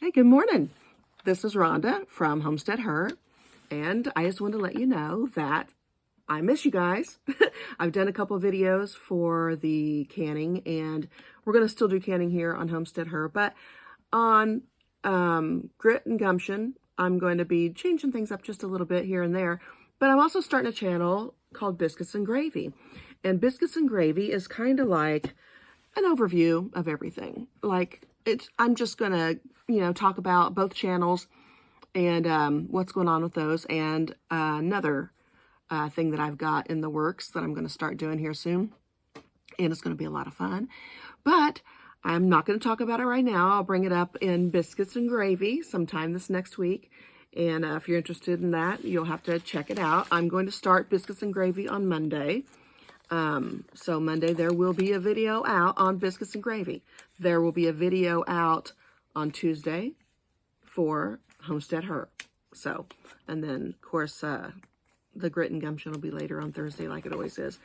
Hey, good morning. This is Rhonda from Homestead Her, and I just wanted to let you know that I miss you guys. I've done a couple of videos for the canning, and we're going to still do canning here on Homestead Her, but on Grit and Gumption, I'm going to be changing things up just a little bit here and there, but I'm also starting a channel called Biscuits and Gravy, and Biscuits and Gravy is kind of like an overview of everything. I'm just going to, talk about both channels and what's going on with those, and another thing that I've got in the works that I'm going to start doing here soon, and it's going to be a lot of fun. But I'm not going to talk about it right now. I'll bring it up in Biscuits and Gravy sometime this next week, and if you're interested in that, you'll have to check it out. I'm going to start Biscuits and Gravy on Monday. So Monday there will be a video out on Biscuits and Gravy. There will be a video out on Tuesday for Homestead Her. So, and then of course, the Grit and Gumption will be later on Thursday like it always is.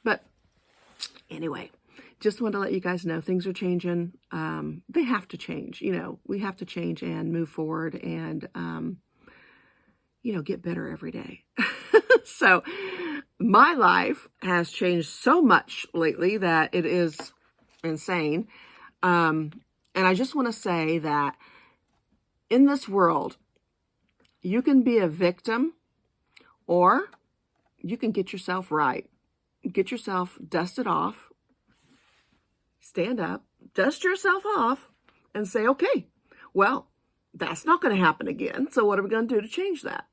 But anyway, just wanted to let you guys know things are changing. They have to change, we have to change and move forward and, get better every day. So my life has changed so much lately that it is insane. And I just want to say that in this world, you can be a victim or you can get yourself right. Get yourself dusted off, stand up, dust yourself off, and say, okay, well, that's not going to happen again. So what are we going to do to change that?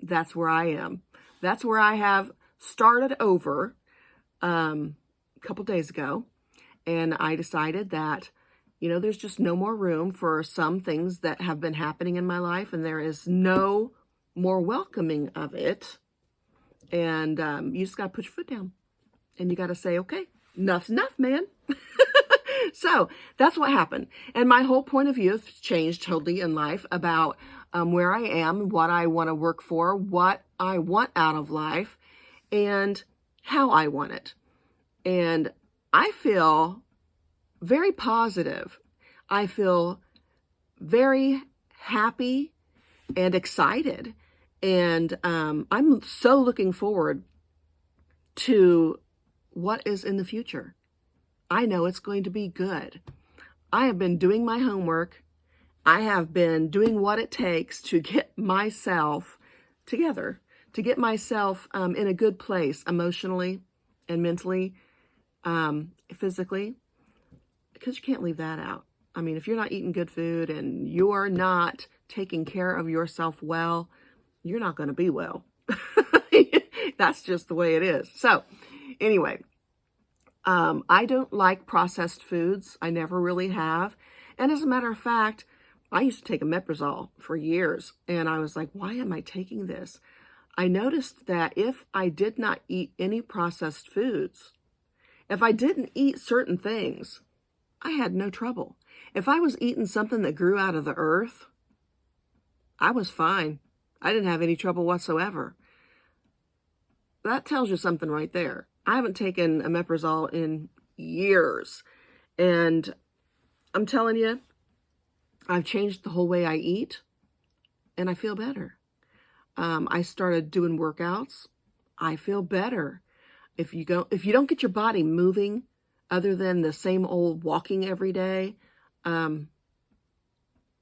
That's where I am. That's where I have started over a couple days ago. And I decided that, there's just no more room for some things that have been happening in my life. And there is no more welcoming of it. And you just got to put your foot down. And you got to say, okay, enough's enough, man. So that's what happened. And my whole point of view has changed totally in life about where I am, what I want to work for, what I want out of life, and how I want it. And I feel very positive. I feel very happy and excited. And I'm so looking forward to what is in the future. I know it's going to be good. I have been doing my homework. I have been doing what it takes to get myself together, to get myself in a good place emotionally and mentally, physically, because you can't leave that out. I mean, if you're not eating good food and you're not taking care of yourself well, you're not going to be well. That's just the way it is. So anyway, I don't like processed foods. I never really have. And as a matter of fact, I used to take omeprazole for years, and I was like, why am I taking this? I noticed that if I did not eat any processed foods, if I didn't eat certain things, I had no trouble. If I was eating something that grew out of the earth, I was fine. I didn't have any trouble whatsoever. That tells you something right there. I haven't taken omeprazole in years, and I'm telling you, I've changed the whole way I eat, and I feel better. I started doing workouts. I feel better. If you don't get your body moving other than the same old walking every day, you're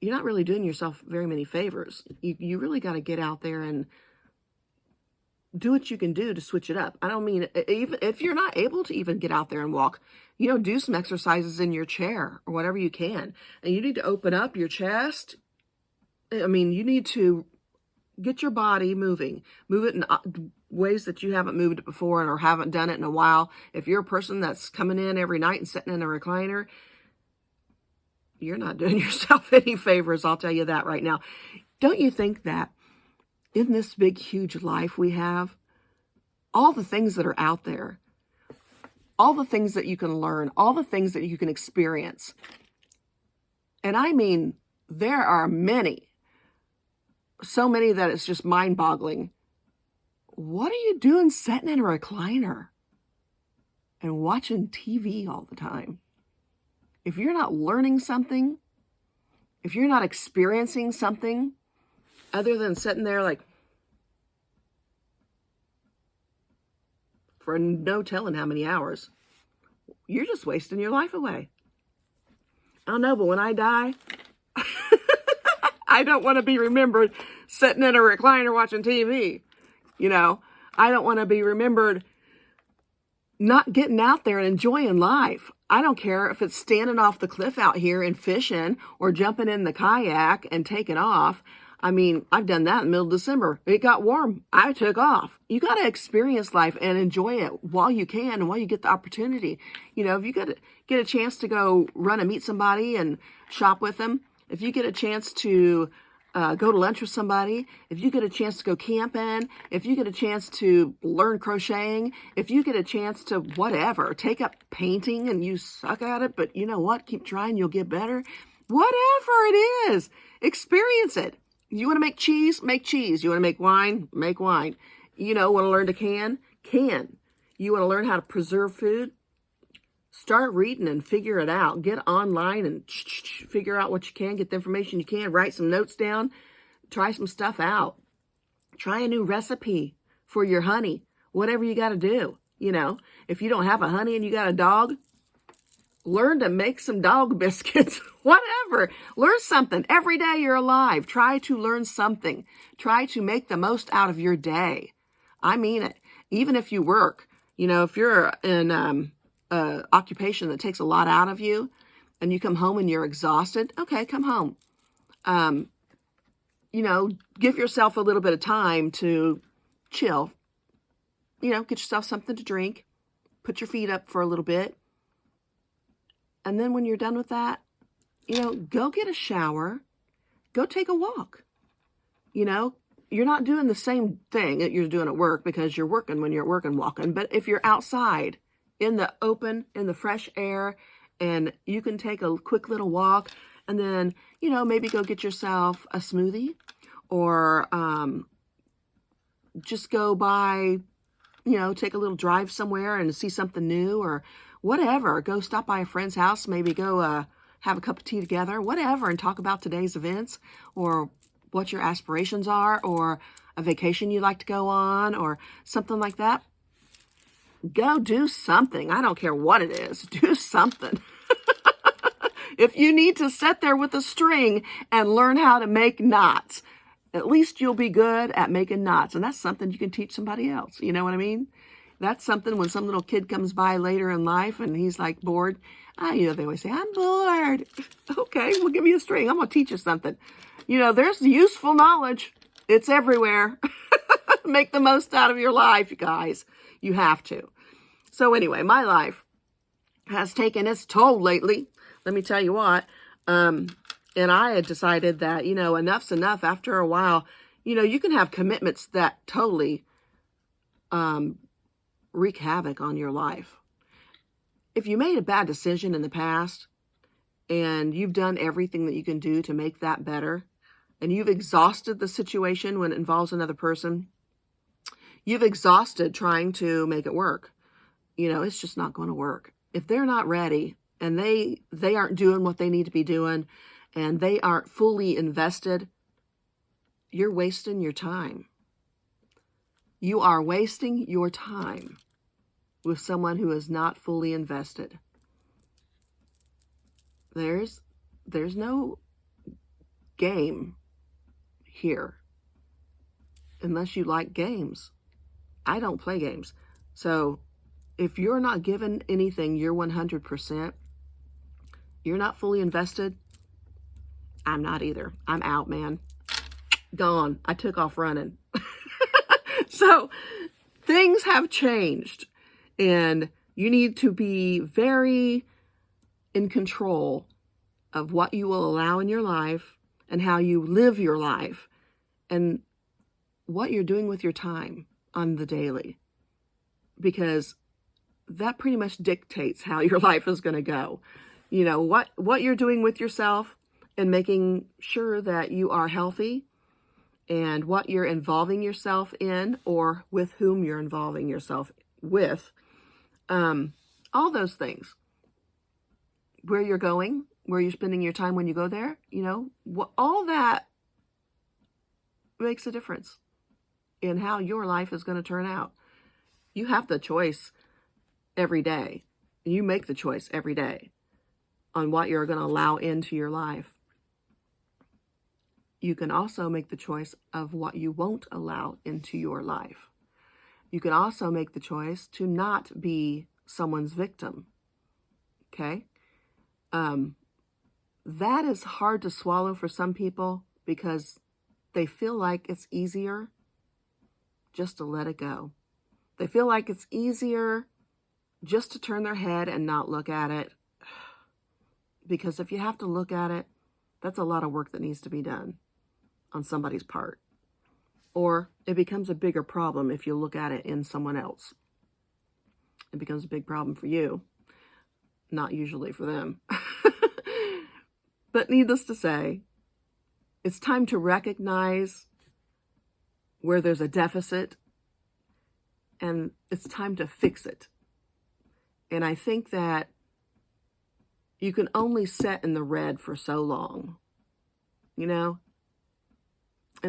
not really doing yourself very many favors. You really got to get out there and do what you can do to switch it up. I don't mean, even if you're not able to even get out there and walk, do some exercises in your chair or whatever you can. And you need to open up your chest. I mean, you need to get your body moving. Move it in ways that you haven't moved it before or haven't done it in a while. If you're a person that's coming in every night and sitting in a recliner, you're not doing yourself any favors. I'll tell you that right now. Don't you think that in this big, huge life we have, all the things that are out there, all the things that you can learn, all the things that you can experience, and I mean, there are many, so many that it's just mind-boggling. What are you doing sitting in a recliner and watching TV all the time? If you're not learning something, if you're not experiencing something other than sitting there like for no telling how many hours, you're just wasting your life away. I don't know, but when I die, I don't want to be remembered sitting in a recliner watching TV. You know, I don't want to be remembered not getting out there and enjoying life. I don't care if it's standing off the cliff out here and fishing or jumping in the kayak and taking off. I mean, I've done that in the middle of December. It got warm. I took off. You got to experience life and enjoy it while you can and while you get the opportunity. You know, if you get a chance to go run and meet somebody and shop with them, if you get a chance to go to lunch with somebody, if you get a chance to go camping, if you get a chance to learn crocheting, if you get a chance to whatever, take up painting and you suck at it, but you know what? Keep trying, you'll get better. Whatever it is, experience it. You want to make cheese? Make cheese. You want to make wine? Make wine. You know, want to learn to can? Can. You want to learn how to preserve food? Start reading and figure it out. Get online and figure out what you can. Get the information you can. Write some notes down. Try some stuff out. Try a new recipe for your honey. Whatever you got to do. You know, if you don't have a honey and you got a dog, learn to make some dog biscuits. Whatever. Learn something. Every day you're alive. Try to learn something. Try to make the most out of your day. I mean it. Even if you work, you know, if you're in occupation that takes a lot out of you and you come home and you're exhausted, okay, come home. You know, give yourself a little bit of time to chill. You know, get yourself something to drink, put your feet up for a little bit. And then when you're done with that, you know, go get a shower, go take a walk. You know, you're not doing the same thing that you're doing at work because you're working when you're at work and walking. But if you're outside, in the open, in the fresh air, and you can take a quick little walk and then, you know, maybe go get yourself a smoothie or just go by, you know, take a little drive somewhere and see something new or whatever. Go stop by a friend's house, maybe go have a cup of tea together, whatever, and talk about today's events or what your aspirations are or a vacation you'd like to go on or something like that. Go do something. I don't care what it is. Do something. If you need to sit there with a string and learn how to make knots, at least you'll be good at making knots. And that's something you can teach somebody else. You know what I mean? That's something when some little kid comes by later in life and he's like bored. You know, they always say, I'm bored. Okay, well, give me a string. I'm going to teach you something. You know, there's useful knowledge. It's everywhere. Make the most out of your life, you guys. You have to. So anyway, my life has taken its toll lately. Let me tell you what. And I had decided that, you know, enough's enough after a while. You know, you can have commitments that totally wreak havoc on your life. If you made a bad decision in the past and you've done everything that you can do to make that better, and you've exhausted the situation when it involves another person, you've exhausted trying to make it work. You know, it's just not going to work. If they're not ready and they aren't doing what they need to be doing and they aren't fully invested, you're wasting your time. You are wasting your time with someone who is not fully invested. There's no game here unless you like games. I don't play games. So if you're not given anything, you're 100%, you're not fully invested, I'm not either. I'm out, man. Gone. I took off running. So things have changed and you need to be very in control of what you will allow in your life and how you live your life and what you're doing with your time on the daily, because that pretty much dictates how your life is going to go. You know, what you're doing with yourself and making sure that you are healthy and what you're involving yourself in or with whom you're involving yourself with, all those things. Where you're going, where you're spending your time when you go there, all that makes a difference in how your life is going to turn out. You have the choice every day. You make the choice every day on what you're going to allow into your life. You can also make the choice of what you won't allow into your life. You can also make the choice to not be someone's victim. Okay? That is hard to swallow for some people because they feel like it's easier just to let it go. They feel like it's easier just to turn their head and not look at it. Because if you have to look at it, that's a lot of work that needs to be done on somebody's part. Or it becomes a bigger problem if you look at it in someone else. It becomes a big problem for you, not usually for them. But needless to say, it's time to recognize where there's a deficit, and it's time to fix it. And I think that you can only set in the red for so long, And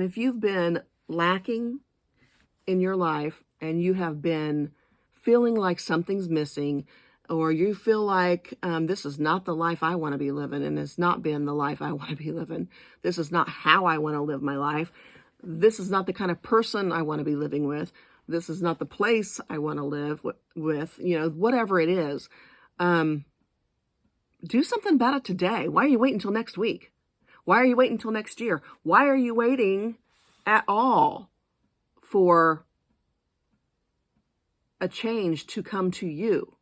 if you've been lacking in your life and you have been feeling like something's missing, or you feel like this is not the life I want to be living, and it's not been the life I want to be living. This is not how I want to live my life. This is not the kind of person I want to be living with. This is not the place I want to live with, whatever it is. Do something about it today. Why are you waiting until next week? Why are you waiting until next year? Why are you waiting at all for a change to come to you?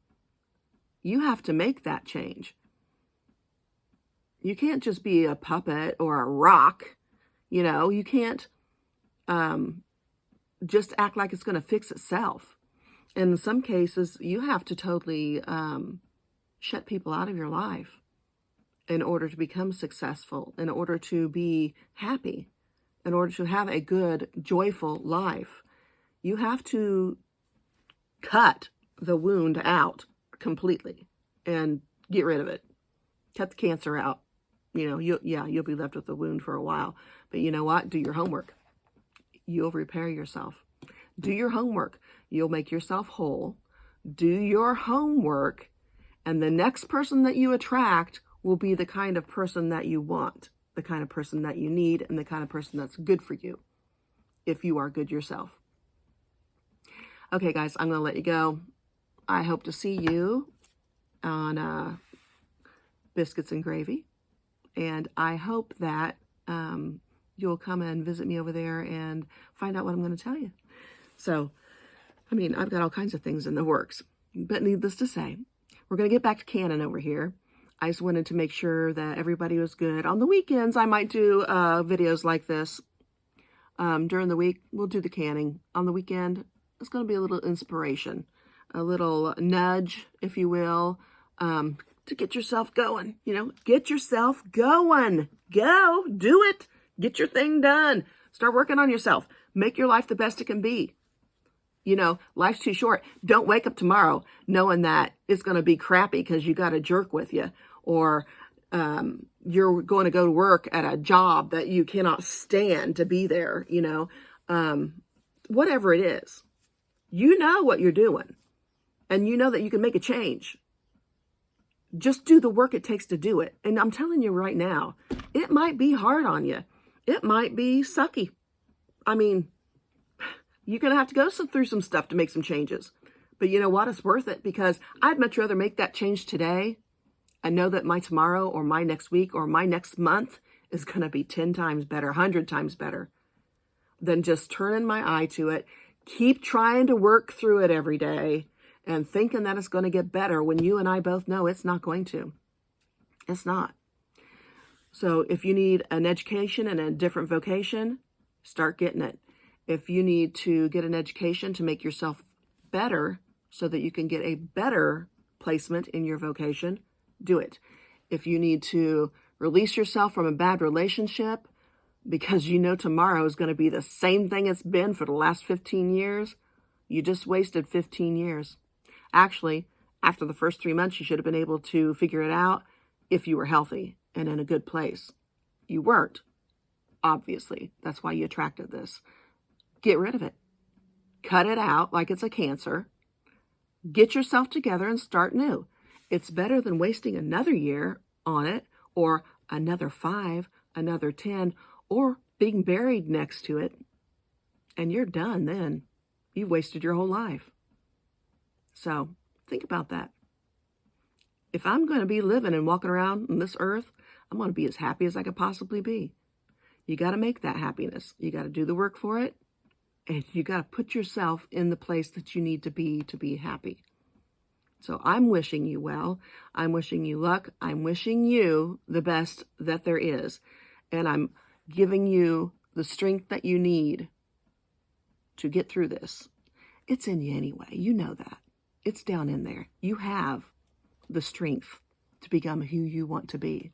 You have to make that change. You can't just be a puppet or a rock. You can't just act like it's going to fix itself. In some cases, you have to totally shut people out of your life in order to become successful, in order to be happy, in order to have a good, joyful life. You have to cut the wound out completely and get rid of it. Cut the cancer out. You'll be left with the wound for a while. But you know what? Do your homework. You'll repair yourself. Do your homework. You'll make yourself whole. Do your homework, and the next person that you attract will be the kind of person that you want, the kind of person that you need, and the kind of person that's good for you if you are good yourself. Okay, guys, I'm going to let you go. I hope to see you on Biscuits and Gravy, and I hope that you'll come and visit me over there and find out what I'm going to tell you. So, I've got all kinds of things in the works, but needless to say, we're going to get back to canning over here. I just wanted to make sure that everybody was good. On the weekends, I might do videos like this. During the week, we'll do the canning. On the weekend, it's going to be a little inspiration, a little nudge, if you will, to get yourself going. Get yourself going. Go. Do it. Get your thing done. Start working on yourself. Make your life the best it can be. Life's too short. Don't wake up tomorrow knowing that it's going to be crappy because you got a jerk with you, or you're going to go to work at a job that you cannot stand to be there, whatever it is. You know what you're doing, and you know that you can make a change. Just do the work it takes to do it. And I'm telling you right now, it might be hard on you. It might be sucky. You're going to have to go through some stuff to make some changes. But you know what? It's worth it, because I'd much rather make that change today and know that my tomorrow or my next week or my next month is going to be 10 times better, 100 times better, than just turning my eye to it, keep trying to work through it every day and thinking that it's going to get better when you and I both know it's not going to. It's not. So if you need an education and a different vocation, start getting it. If you need to get an education to make yourself better so that you can get a better placement in your vocation, do it. If you need to release yourself from a bad relationship because you know tomorrow is going to be the same thing it's been for the last 15 years, you just wasted 15 years. Actually, after the first 3 months, you should have been able to figure it out if you were healthy and in a good place. You weren't, obviously. That's why you attracted this. Get rid of it. Cut it out like it's a cancer. Get yourself together and start new. It's better than wasting another year on it, or another 5, another 10, or being buried next to it. And you're done then. You've wasted your whole life. So think about that. If I'm going to be living and walking around on this earth, I'm going to be as happy as I could possibly be. You got to make that happiness. You got to do the work for it. And you got to put yourself in the place that you need to be happy. So I'm wishing you well. I'm wishing you luck. I'm wishing you the best that there is. And I'm giving you the strength that you need to get through this. It's in you anyway. You know that. It's down in there. You have the strength to become who you want to be.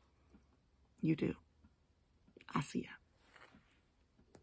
You do. I see you.